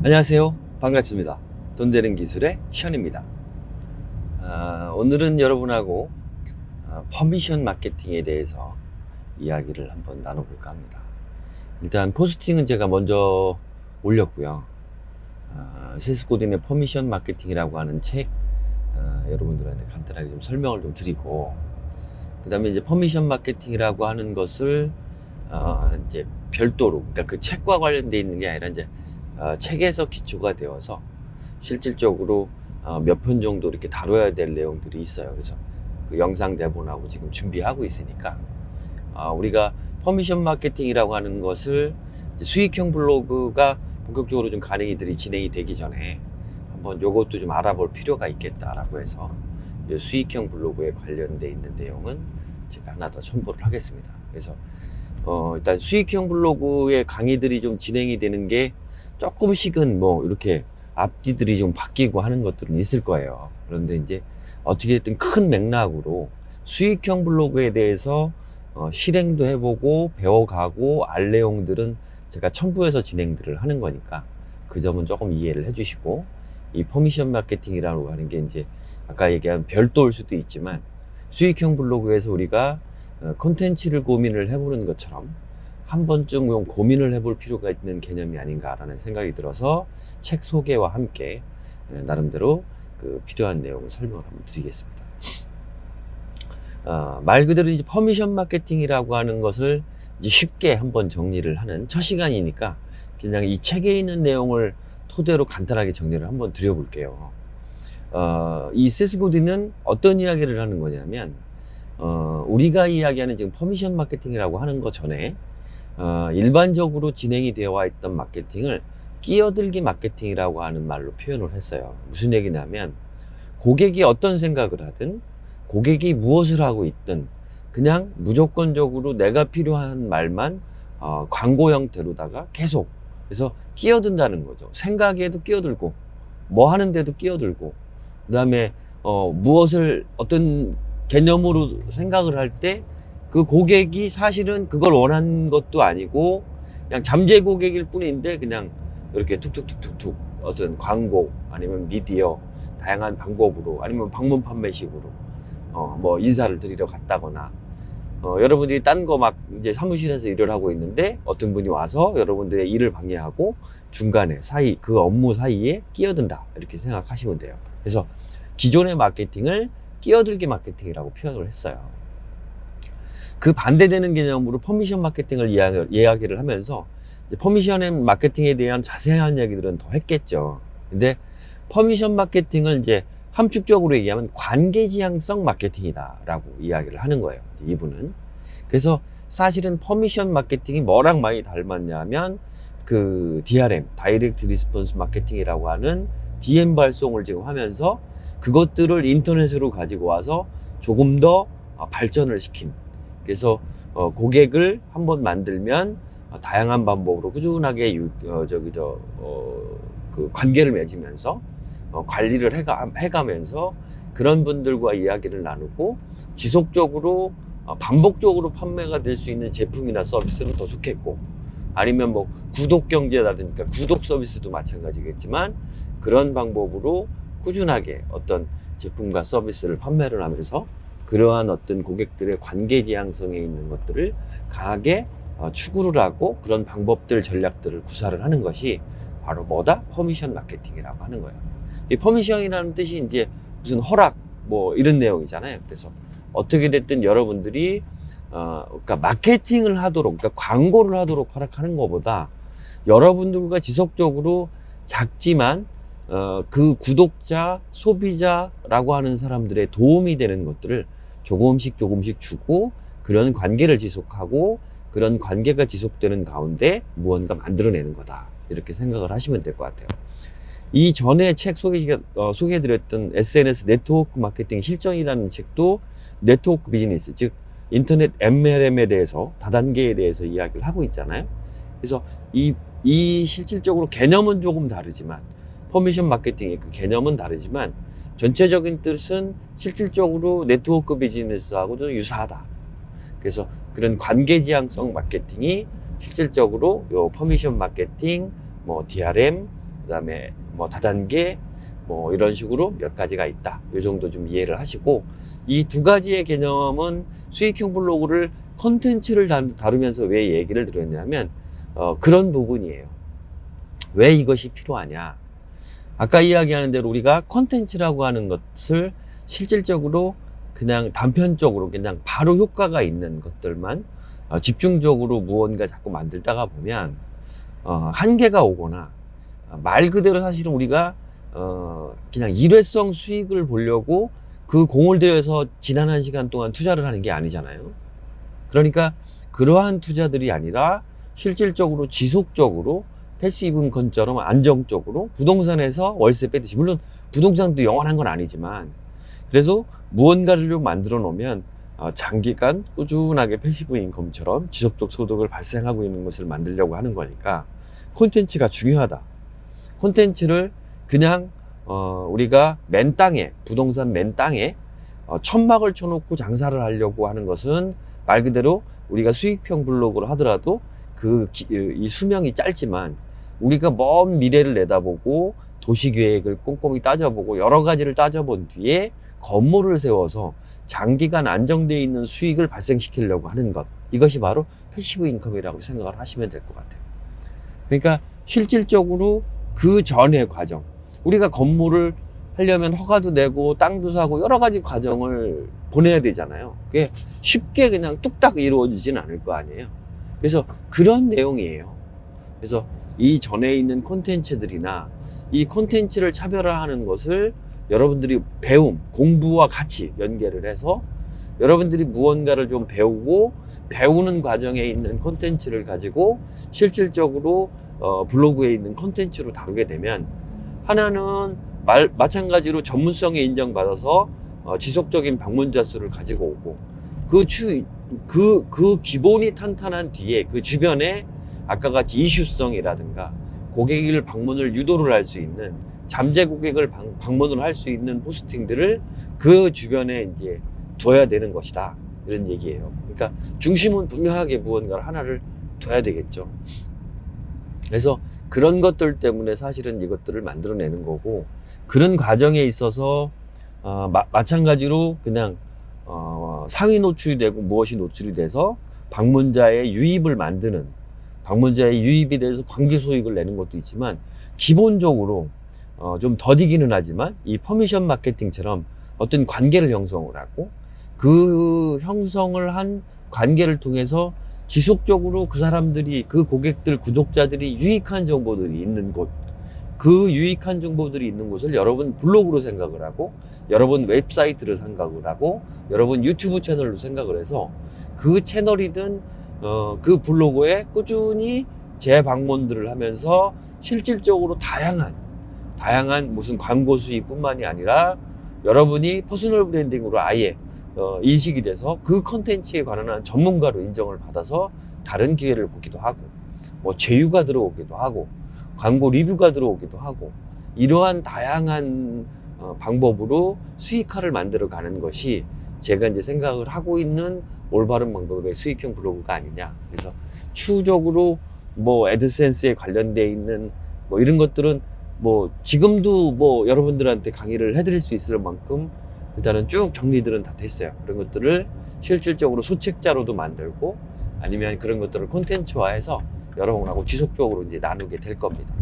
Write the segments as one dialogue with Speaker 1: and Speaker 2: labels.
Speaker 1: 안녕하세요. 반갑습니다. 돈 되는 기술의 션입니다. 오늘은 여러분하고 퍼미션 마케팅에 대해서 이야기를 한번 나눠볼까 합니다. 일단 포스팅은 제가 먼저 올렸고요. 세스 고딘의 퍼미션 마케팅이라고 하는 책 여러분들한테 간단하게 좀 설명을 좀 드리고, 그 다음에 이제 퍼미션 마케팅이라고 하는 것을 이제 별도로, 그러니까 그 책과 관련되어 있는 게 아니라 이제 책에서 기초가 되어서 실질적으로 몇 편 정도 이렇게 다뤄야 될 내용들이 있어요. 그래서 그 영상 대본하고 지금 준비하고 있으니까 우리가 퍼미션 마케팅이라고 하는 것을 수익형 블로그가 본격적으로 좀 진행이 되기 전에 한번 요것도 좀 알아볼 필요가 있겠다라고 해서 수익형 블로그에 관련돼 있는 내용은 제가 하나 더 첨부를 하겠습니다. 그래서 일단 수익형 블로그의 강의들이 좀 진행이 되는 게 조금씩은 뭐 이렇게 앞뒤들이 좀 바뀌고 하는 것들은 있을 거예요. 그런데 이제 어떻게든 큰 맥락으로 수익형 블로그에 대해서 실행도 해보고 배워가고 알 내용들은 제가 첨부해서 진행들을 하는 거니까 그 점은 조금 이해를 해주시고, 이 퍼미션 마케팅이라고 하는 게 이제 아까 얘기한 별도일 수도 있지만 수익형 블로그에서 우리가 콘텐츠를 고민을 해보는 것처럼 한 번쯤 좀 고민을 해볼 필요가 있는 개념이 아닌가라는 생각이 들어서 책 소개와 함께 나름대로 그 필요한 내용을 설명을 한번 드리겠습니다. 말 그대로 이제 퍼미션 마케팅이라고 하는 것을 이제 쉽게 한번 정리를 하는 첫 시간이니까 그냥 이 책에 있는 내용을 토대로 간단하게 정리를 한번 드려볼게요. 이 세스 고딘은 어떤 이야기를 하는 거냐면, 우리가 이야기하는 지금 퍼미션 마케팅이라고 하는 것 전에 일반적으로 진행이 되어 있던 마케팅을 끼어들기 마케팅이라고 하는 말로 표현을 했어요. 무슨 얘기냐면, 고객이 어떤 생각을 하든 고객이 무엇을 하고 있든 그냥 무조건적으로 내가 필요한 말만 광고 형태로다가 계속, 그래서 끼어든다는 거죠. 생각에도 끼어들고 뭐 하는데도 끼어들고, 그 다음에 무엇을 어떤 개념으로 생각을 할 때 그 고객이 사실은 그걸 원하는 것도 아니고 그냥 잠재 고객일 뿐인데 그냥 이렇게 툭툭툭툭툭 어떤 광고 아니면 미디어 다양한 방법으로 아니면 방문 판매식으로 뭐 인사를 드리러 갔다거나, 여러분들이 딴 거 막 이제 사무실에서 일을 하고 있는데 어떤 분이 와서 여러분들의 일을 방해하고 중간에 그 업무 사이에 끼어든다, 이렇게 생각하시면 돼요. 그래서 기존의 마케팅을 끼어들기 마케팅이라고 표현을 했어요. 그 반대되는 개념으로 퍼미션 마케팅을 이야기를 하면서 퍼미션 마케팅에 대한 자세한 이야기들은 더 했겠죠. 근데 퍼미션 마케팅을 이제 함축적으로 얘기하면 관계지향성 마케팅이다라고 이야기를 하는 거예요, 이분은. 그래서 사실은 퍼미션 마케팅이 뭐랑 많이 닮았냐면 그 DRM, 다이렉트 리스폰스 마케팅이라고 하는 DM 발송을 지금 하면서 그것들을 인터넷으로 가지고 와서 조금 더 발전을 시킨, 그래서 고객을 한번 만들면 다양한 방법으로 꾸준하게 그 관계를 맺으면서 관리를 해가면서 그런 분들과 이야기를 나누고 지속적으로 반복적으로 판매가 될 수 있는 제품이나 서비스를 더 좋겠고, 아니면 뭐 구독 경제라든가 구독 서비스도 마찬가지겠지만 그런 방법으로 꾸준하게 어떤 제품과 서비스를 판매를 하면서 그러한 어떤 고객들의 관계 지향성에 있는 것들을 강하게 추구를 하고 그런 방법들, 전략들을 구사를 하는 것이 바로 뭐다? 퍼미션 마케팅이라고 하는 거예요. 이 퍼미션이라는 뜻이 이제 무슨 허락 뭐 이런 내용이잖아요. 그래서 어떻게 됐든 여러분들이 그러니까 마케팅을 하도록, 그러니까 광고를 하도록 허락하는 것보다 여러분들과 지속적으로 작지만 그 구독자, 소비자라고 하는 사람들의 도움이 되는 것들을 조금씩 주고 그런 관계를 지속하고 그런 관계가 지속되는 가운데 무언가 만들어내는 거다, 이렇게 생각을 하시면 될 것 같아요. 이 전에 책 소개해드렸던 SNS 네트워크 마케팅 실전이라는 책도 네트워크 비즈니스, 즉 인터넷 MLM에 대해서, 다단계에 대해서 이야기를 하고 있잖아요. 그래서 이 실질적으로 개념은 조금 다르지만, 퍼미션 마케팅의 그 개념은 다르지만 전체적인 뜻은 실질적으로 네트워크 비즈니스하고도 유사하다. 그래서 그런 관계지향성 마케팅이 실질적으로 요 퍼미션 마케팅, 뭐 DRM, 그다음에 뭐 다단계 뭐 이런 식으로 몇 가지가 있다. 이 정도 좀 이해를 하시고, 이 두 가지의 개념은 수익형 블로그를 컨텐츠를 다루면서 왜 얘기를 드렸냐면 그런 부분이에요. 왜 이것이 필요하냐? 아까 이야기하는 대로 우리가 컨텐츠라고 하는 것을 실질적으로 그냥 단편적으로 그냥 바로 효과가 있는 것들만 집중적으로 무언가 자꾸 만들다가 보면 한계가 오거나, 말 그대로 사실은 우리가 그냥 일회성 수익을 보려고 그 공을 들여서 지난 한 시간 동안 투자를 하는 게 아니잖아요. 그러니까 그러한 투자들이 아니라 실질적으로 지속적으로 패시브 인컴처럼 안정적으로 부동산에서 월세 빼듯이, 물론 부동산도 영원한 건 아니지만 그래서 무언가를 좀 만들어 놓으면 장기간 꾸준하게 패시브 인컴처럼 지속적 소득을 발생하고 있는 것을 만들려고 하는 거니까 콘텐츠가 중요하다. 콘텐츠를 그냥 우리가 맨 땅에, 부동산 맨 땅에 천막을 쳐놓고 장사를 하려고 하는 것은 말 그대로 우리가 수익형 블로그를 하더라도 이 수명이 짧지만 우리가 먼 미래를 내다보고 도시계획을 꼼꼼히 따져보고 여러 가지를 따져본 뒤에 건물을 세워서 장기간 안정되어 있는 수익을 발생시키려고 하는 것, 이것이 바로 패시브 인컴이라고 생각을 하시면 될 것 같아요. 그러니까 실질적으로 그 전의 과정, 우리가 건물을 하려면 허가도 내고 땅도 사고 여러 가지 과정을 보내야 되잖아요. 그게 쉽게 그냥 뚝딱 이루어지진 않을 거 아니에요. 그래서 그런 내용이에요. 그래서 이 전에 있는 콘텐츠들이나 이 콘텐츠를 차별화하는 것을 여러분들이 공부와 같이 연계를 해서 여러분들이 무언가를 좀 배우고 배우는 과정에 있는 콘텐츠를 가지고 실질적으로 블로그에 있는 콘텐츠로 다루게 되면, 하나는 마찬가지로 전문성에 인정받아서 지속적인 방문자 수를 가지고 오고, 그 기본이 탄탄한 뒤에 그 주변에 아까 같이 이슈성이라든가 고객을 방문을 유도를 할 수 있는, 잠재 고객을 방문을 할 수 있는 포스팅들을 그 주변에 이제 둬야 되는 것이다, 이런 얘기예요. 그러니까 중심은 분명하게 무언가를 하나를 둬야 되겠죠. 그래서 그런 것들 때문에 사실은 이것들을 만들어내는 거고, 그런 과정에 있어서 마찬가지로 그냥 상위 노출이 되고 무엇이 노출이 돼서 방문자의 유입을 만드는, 방문자의 유입에 대해서 관계 수익을 내는 것도 있지만, 기본적으로 좀 더디기는 하지만 이 퍼미션 마케팅처럼 어떤 관계를 형성을 하고, 그 형성을 한 관계를 통해서 지속적으로 그 사람들이, 그 고객들, 구독자들이 유익한 정보들이 있는 곳, 그 유익한 정보들이 있는 곳을 여러분 블로그로 생각을 하고, 여러분 웹사이트를 생각을 하고, 여러분 유튜브 채널로 생각을 해서 그 채널이든 그 블로그에 꾸준히 재방문들을 하면서 실질적으로 다양한 무슨 광고 수익뿐만이 아니라 여러분이 퍼스널 브랜딩으로 아예 인식이 돼서 그 컨텐츠에 관한 전문가로 인정을 받아서 다른 기회를 보기도 하고, 뭐 제휴가 들어오기도 하고, 광고 리뷰가 들어오기도 하고, 이러한 다양한 방법으로 수익화를 만들어 가는 것이 제가 이제 생각을 하고 있는 올바른 방법의 수익형 블로그가 아니냐. 그래서 추후적으로 뭐 애드센스에 관련되어 있는 뭐 이런 것들은 뭐 지금도 뭐 여러분들한테 강의를 해드릴 수 있을 만큼 일단은 쭉 정리들은 다 됐어요. 그런 것들을 실질적으로 소책자로도 만들고, 아니면 그런 것들을 콘텐츠화해서 여러분하고 지속적으로 이제 나누게 될 겁니다.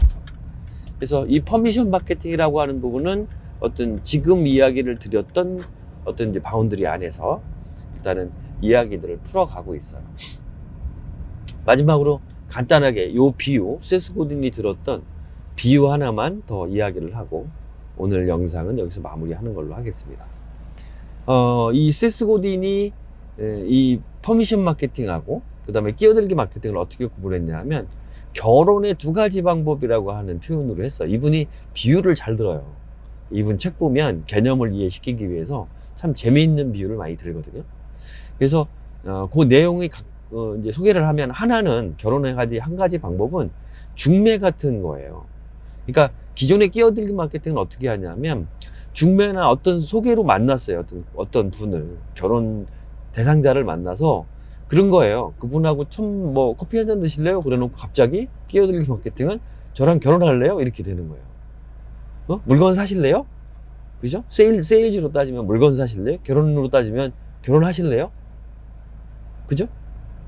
Speaker 1: 그래서 이 퍼미션 마케팅이라고 하는 부분은 어떤 지금 이야기를 드렸던 어떤 이제 바운드리 안에서 일단은 이야기들을 풀어가고 있어요. 마지막으로 간단하게 요 비유, 세스 고딘이 들었던 비유 하나만 더 이야기를 하고 오늘 영상은 여기서 마무리하는 걸로 하겠습니다. 이 세스 고딘이 이 퍼미션 마케팅하고 그 다음에 끼어들기 마케팅을 어떻게 구분했냐 하면, 결혼의 두 가지 방법이라고 하는 표현으로 했어. 이분이 비유를 잘 들어요. 이분 책 보면 개념을 이해시키기 위해서 참 재미있는 비유를 많이 들거든요. 그래서 그 내용이 이제 소개를 하면, 하나는 결혼의 한 가지 방법은 중매 같은 거예요. 그러니까 기존의 끼어들기 마케팅은 어떻게 하냐면, 중매나 어떤 소개로 만났어요. 어떤 분을, 결혼 대상자를 만나서 그런 거예요. 그분하고 뭐 커피 한잔 드실래요? 그래 놓고 갑자기 끼어들기 마케팅은 저랑 결혼할래요? 이렇게 되는 거예요. 물건 사실래요? 그죠? 세일즈로 따지면 물건 사실래요? 결혼으로 따지면 결혼하실래요? 그죠?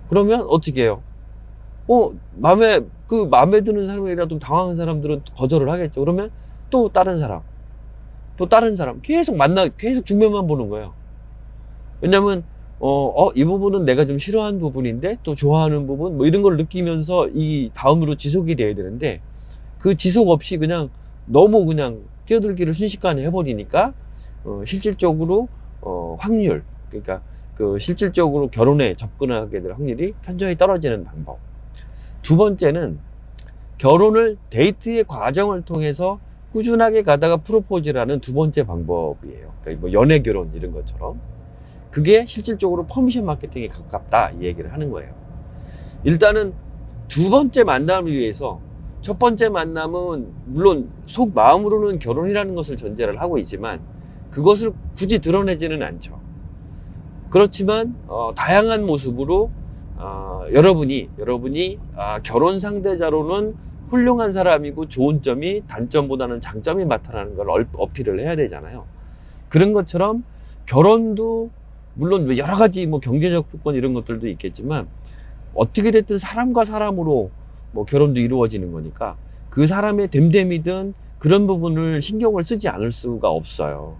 Speaker 1: 그러면 어떻게 해요? 마음에 드는 사람이라도 당황한 사람들은 거절을 하겠죠. 그러면 또 다른 사람, 계속 중면만 보는 거예요. 왜냐면, 이 부분은 내가 좀 싫어하는 부분인데, 또 좋아하는 부분, 뭐 이런 걸 느끼면서 이 다음으로 지속이 돼야 되는데, 그 지속 없이 그냥 너무 그냥 끼어들기를 순식간에 해버리니까, 실질적으로, 확률, 그러니까 실질적으로 결혼에 접근하게 될 확률이 현저히 떨어지는 방법. 두 번째는 결혼을 데이트의 과정을 통해서 꾸준하게 가다가 프로포즈라는 두 번째 방법이에요. 그러니까 뭐 연애 결혼 이런 것처럼. 그게 실질적으로 퍼미션 마케팅에 가깝다 이 얘기를 하는 거예요. 일단은 두 번째 만남을 위해서 첫 번째 만남은 물론 속 마음으로는 결혼이라는 것을 전제를 하고 있지만 그것을 굳이 드러내지는 않죠. 그렇지만 다양한 모습으로 여러분이 결혼 상대자로는 훌륭한 사람이고 좋은 점이 단점보다는 장점이 나타나는 걸 어필을 해야 되잖아요. 그런 것처럼 결혼도 물론 여러 가지 뭐 경제적 조건 이런 것들도 있겠지만 어떻게 됐든 사람과 사람으로 뭐 결혼도 이루어지는 거니까 그 사람의 됨됨이든 그런 부분을 신경을 쓰지 않을 수가 없어요.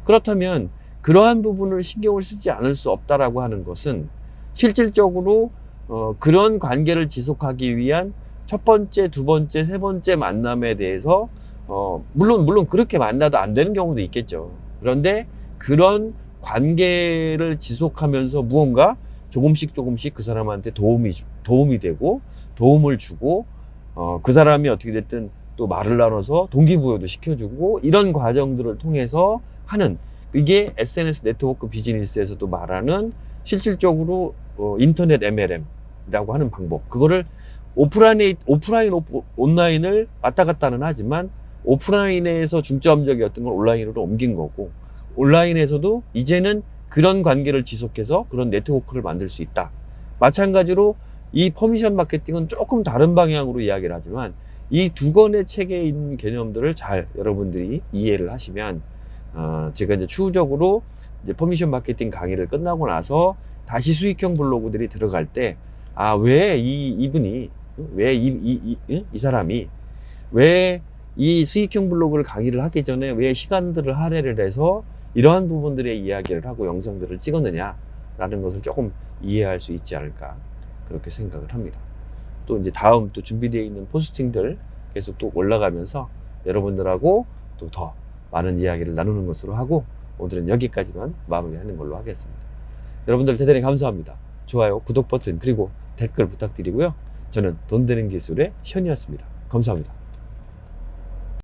Speaker 1: 그렇다면 그러한 부분을 신경을 쓰지 않을 수 없다라고 하는 것은 실질적으로 그런 관계를 지속하기 위한 첫 번째, 두 번째, 세 번째 만남에 대해서 물론 그렇게 만나도 안 되는 경우도 있겠죠. 그런데 그런 관계를 지속하면서 무언가 조금씩 그 사람한테 도움이 되고 도움을 주고 그 사람이 어떻게 됐든 또 말을 나눠서 동기부여도 시켜주고 이런 과정들을 통해서 하는 이게 SNS 네트워크 비즈니스에서도 말하는 실질적으로 인터넷 MLM이라고 하는 방법. 그거를 온라인을 왔다 갔다는 하지만 오프라인에서 중점적이었던 걸 온라인으로 옮긴 거고 온라인에서도 이제는 그런 관계를 지속해서 그런 네트워크를 만들 수 있다. 마찬가지로 이 퍼미션 마케팅은 조금 다른 방향으로 이야기를 하지만 이 두 권의 책에 있는 개념들을 잘 여러분들이 이해를 하시면 제가 이제 추후적으로 이제 퍼미션 마케팅 강의를 끝나고 나서 다시 수익형 블로그들이 들어갈 때 왜 이 사람이 왜 이 수익형 블로그를 강의를 하기 전에 왜 시간들을 할애를 해서 이러한 부분들의 이야기를 하고 영상들을 찍었느냐라는 것을 조금 이해할 수 있지 않을까 그렇게 생각을 합니다. 또 이제 다음 또 준비되어 있는 포스팅들 계속 또 올라가면서 여러분들하고 또 더 많은 이야기를 나누는 것으로 하고 오늘은 여기까지만 마무리하는 걸로 하겠습니다. 여러분들 대단히 감사합니다. 좋아요, 구독 버튼 그리고 댓글 부탁드리고요. 저는 돈 되는 기술의 션이었습니다. 감사합니다.